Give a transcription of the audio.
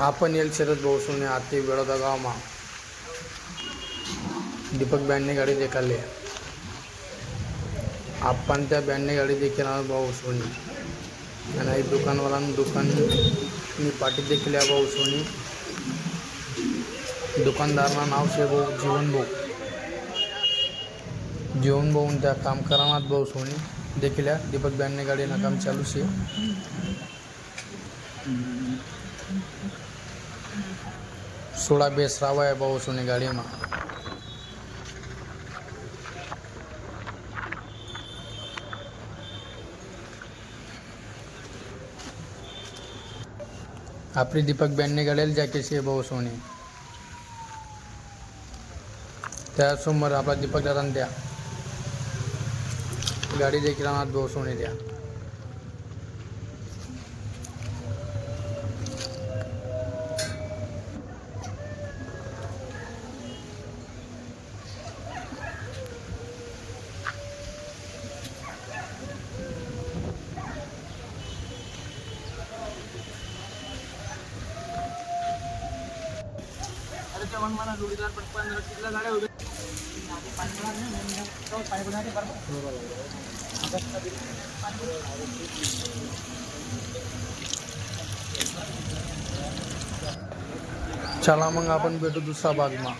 आपण येईल शरद भाऊ सोने आते बेळोदा गावमा दीपक बँडने गाडी देखाले. आपण त्या बँडने गाडी देखील भाऊ सोनी आणि दुकानवाल्यानं दुकान मी पाठी देखील भाऊ सोनी. दुकानदारना नाव शे भाऊ जीवन भाऊ त्या काम करणार भाऊ सोनी देखील दीपक बँडने गाडीनं काम चालू शे. सोळा बेस रावा आहे भाऊ सोनी गाडीमा. आपली दीपक बँडने गाड्याला जॅकेट भाऊ सोनी त्यासमोर आपला दीपक दादा द्या गाडी देखील आणत भाऊ सोनी द्या. मला जोडीदार पण 15 किलो गाड्या होते. चला मग आपण भेटू दुसरा भागमा.